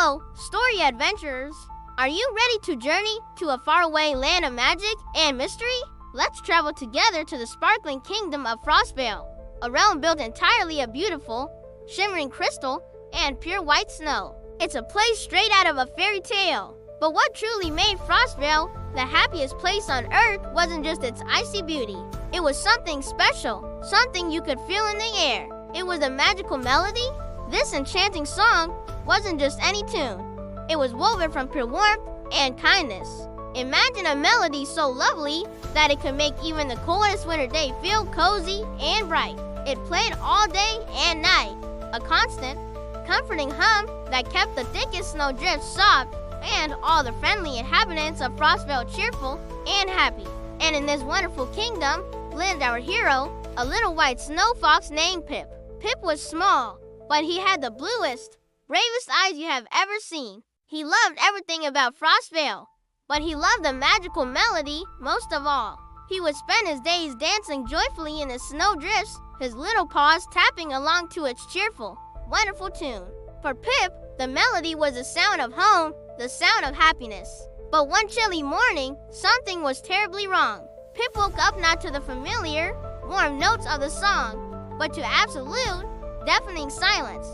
Hello, story adventurers! Are you ready to journey to a faraway land of magic and mystery? Let's travel together to the sparkling kingdom of Frostvale, a realm built entirely of beautiful, shimmering crystal and pure white snow. It's a place straight out of a fairy tale. But what truly made Frostvale the happiest place on Earth wasn't just its icy beauty. It was something special, something you could feel in the air. It was a magical melody. This enchanting song wasn't just any tune. It was woven from pure warmth and kindness. Imagine a melody so lovely that it could make even the coldest winter day feel cozy and bright. It played all day and night, a constant, comforting hum that kept the thickest snow drifts soft and all the friendly inhabitants of Frostvale cheerful and happy. And in this wonderful kingdom lived our hero, a little white snow fox named Pip. Pip was small, but he had the bluest, bravest eyes you have ever seen. He loved everything about Frostvale, but he loved the magical melody most of all. He would spend his days dancing joyfully in the snow drifts, his little paws tapping along to its cheerful, wonderful tune. For Pip, the melody was the sound of home, the sound of happiness. But one chilly morning, something was terribly wrong. Pip woke up not to the familiar, warm notes of the song, but to absolute, deafening silence.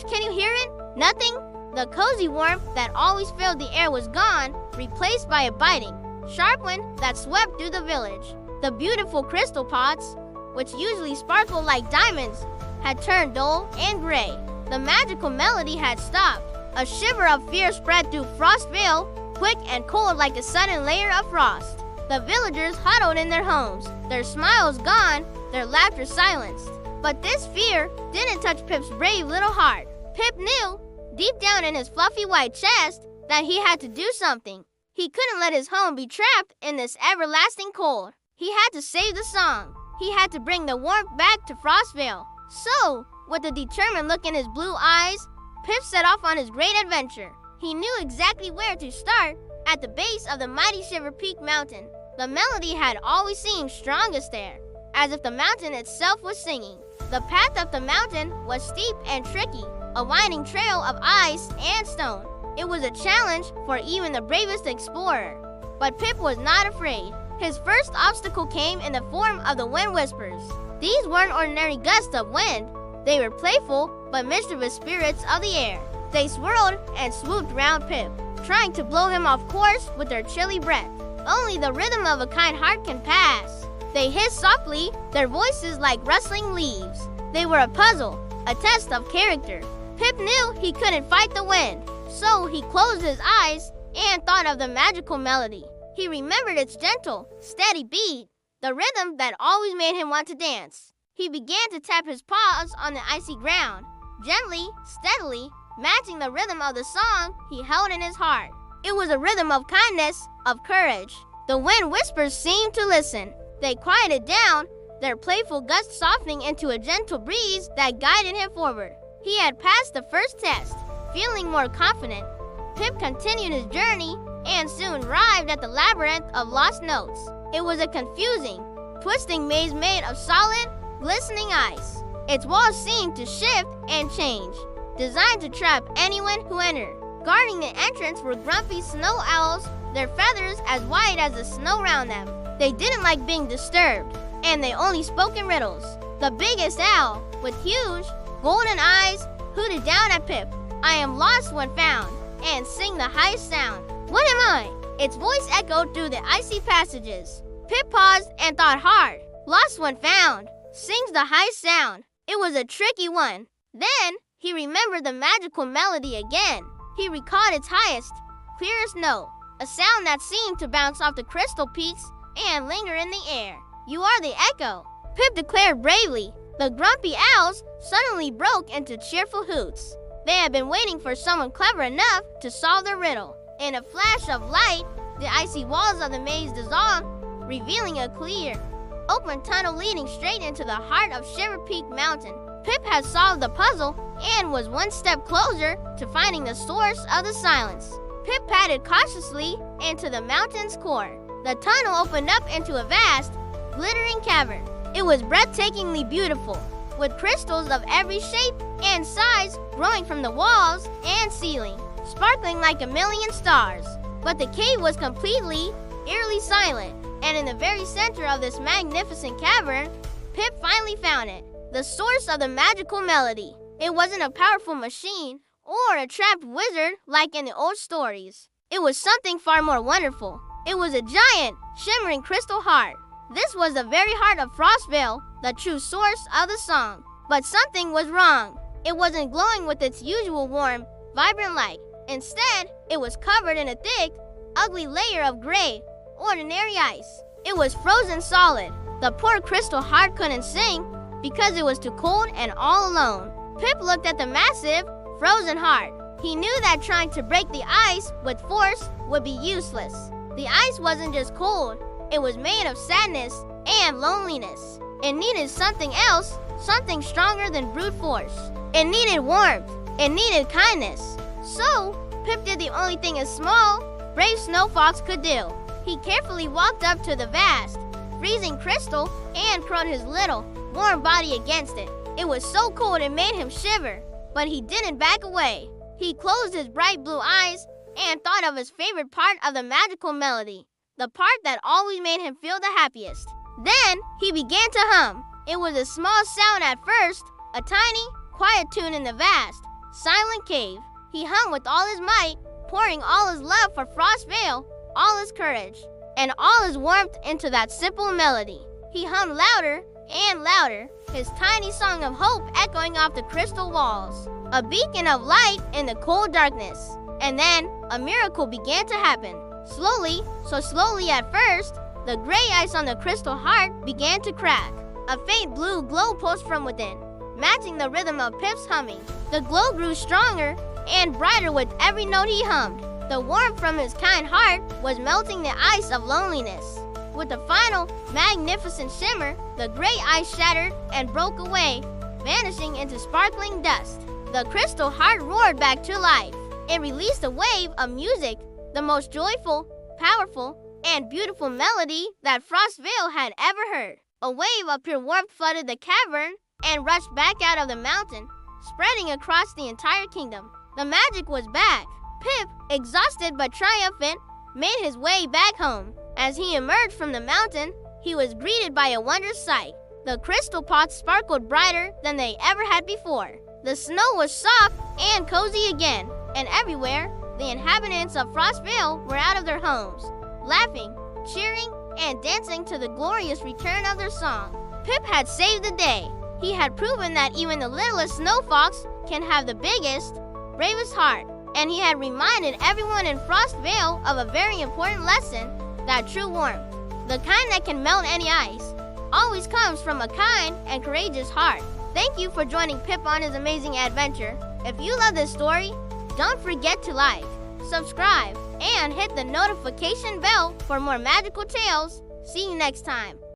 Can you hear it? Nothing? The cozy warmth that always filled the air was gone, replaced by a biting, sharp wind that swept through the village. The beautiful crystal pots, which usually sparkled like diamonds, had turned dull and gray. The magical melody had stopped. A shiver of fear spread through Frostvale, quick and cold like a sudden layer of frost. The villagers huddled in their homes, their smiles gone, their laughter silenced. But this fear didn't touch Pip's brave little heart. Pip knew, deep down in his fluffy white chest, that he had to do something. He couldn't let his home be trapped in this everlasting cold. He had to save the song. He had to bring the warmth back to Frostvale. So, with a determined look in his blue eyes, Pip set off on his great adventure. He knew exactly where to start, at the base of the mighty Shiver Peak mountain. The melody had always seemed strongest there, as if the mountain itself was singing. The path up the mountain was steep and tricky, a winding trail of ice and stone. It was a challenge for even the bravest explorer. But Pip was not afraid. His first obstacle came in the form of the wind whispers. These weren't ordinary gusts of wind. They were playful but mischievous spirits of the air. They swirled and swooped round Pip, trying to blow him off course with their chilly breath. Only the rhythm of a kind heart can pass. They hissed softly, their voices like rustling leaves. They were a puzzle, a test of character. Pip knew he couldn't fight the wind, so he closed his eyes and thought of the magical melody. He remembered its gentle, steady beat, the rhythm that always made him want to dance. He began to tap his paws on the icy ground, gently, steadily, matching the rhythm of the song he held in his heart. It was a rhythm of kindness, of courage. The wind whispers seemed to listen. They quieted down, their playful gusts softening into a gentle breeze that guided him forward. He had passed the first test. Feeling more confident, Pip continued his journey and soon arrived at the labyrinth of lost notes. It was a confusing, twisting maze made of solid, glistening ice. Its walls seemed to shift and change, designed to trap anyone who entered. Guarding the entrance were grumpy snow owls, their feathers as white as the snow around them. They didn't like being disturbed, and they only spoke in riddles. The biggest owl, with huge, golden eyes, hooted down at Pip. "I am lost when found," and sing the highest sound. "What am I?" Its voice echoed through the icy passages. Pip paused and thought hard. "Lost when found, sings the highest sound." It was a tricky one. Then, he remembered the magical melody again. He recalled its highest, clearest note, a sound that seemed to bounce off the crystal peaks and linger in the air. "You are the echo," Pip declared bravely. The grumpy owls suddenly broke into cheerful hoots. They had been waiting for someone clever enough to solve the riddle. In a flash of light, the icy walls of the maze dissolved, revealing a clear, open tunnel leading straight into the heart of Shiver Peak Mountain. Pip had solved the puzzle and was one step closer to finding the source of the silence. Pip padded cautiously into the mountain's core. The tunnel opened up into a vast, glittering cavern. It was breathtakingly beautiful, with crystals of every shape and size growing from the walls and ceiling, sparkling like a million stars. But the cave was completely, eerily silent, and in the very center of this magnificent cavern, Pip finally found it, the source of the magical melody. It wasn't a powerful machine or a trapped wizard like in the old stories. It was something far more wonderful. It was a giant, shimmering crystal heart. This was the very heart of Frostvale, the true source of the song. But something was wrong. It wasn't glowing with its usual warm, vibrant light. Instead, it was covered in a thick, ugly layer of gray, ordinary ice. It was frozen solid. The poor crystal heart couldn't sing because it was too cold and all alone. Pip looked at the massive, frozen heart. He knew that trying to break the ice with force would be useless. The ice wasn't just cold, it was made of sadness and loneliness. It needed something else, something stronger than brute force. It needed warmth. It needed kindness. So, Pip did the only thing a small, brave snow fox could do. He carefully walked up to the vast, freezing crystal and curled his little, warm body against it. It was so cold it made him shiver, but he didn't back away. He closed his bright blue eyes and thought of his favorite part of the magical melody, the part that always made him feel the happiest. Then he began to hum. It was a small sound at first, a tiny, quiet tune in the vast, silent cave. He hummed with all his might, pouring all his love for Frostvale, all his courage, and all his warmth into that simple melody. He hummed louder and louder, his tiny song of hope echoing off the crystal walls, a beacon of light in the cold darkness. And then a miracle began to happen. Slowly, so slowly at first, the gray ice on the crystal heart began to crack. A faint blue glow pulsed from within, matching the rhythm of Pip's humming. The glow grew stronger and brighter with every note he hummed. The warmth from his kind heart was melting the ice of loneliness. With a final, magnificent shimmer, the gray ice shattered and broke away, vanishing into sparkling dust. The crystal heart roared back to life. It released a wave of music, the most joyful, powerful, and beautiful melody that Frostvale had ever heard. A wave of pure warmth flooded the cavern and rushed back out of the mountain, spreading across the entire kingdom. The magic was back. Pip, exhausted but triumphant, made his way back home. As he emerged from the mountain, he was greeted by a wondrous sight. The crystal pots sparkled brighter than they ever had before. The snow was soft and cozy again, and everywhere, the inhabitants of Frostvale were out of their homes, laughing, cheering, and dancing to the glorious return of their song. Pip had saved the day. He had proven that even the littlest snow fox can have the biggest, bravest heart. And he had reminded everyone in Frostvale of a very important lesson, that true warmth, the kind that can melt any ice, always comes from a kind and courageous heart. Thank you for joining Pip on his amazing adventure. If you love this story, don't forget to like, subscribe, and hit the notification bell for more magical tales. See you next time.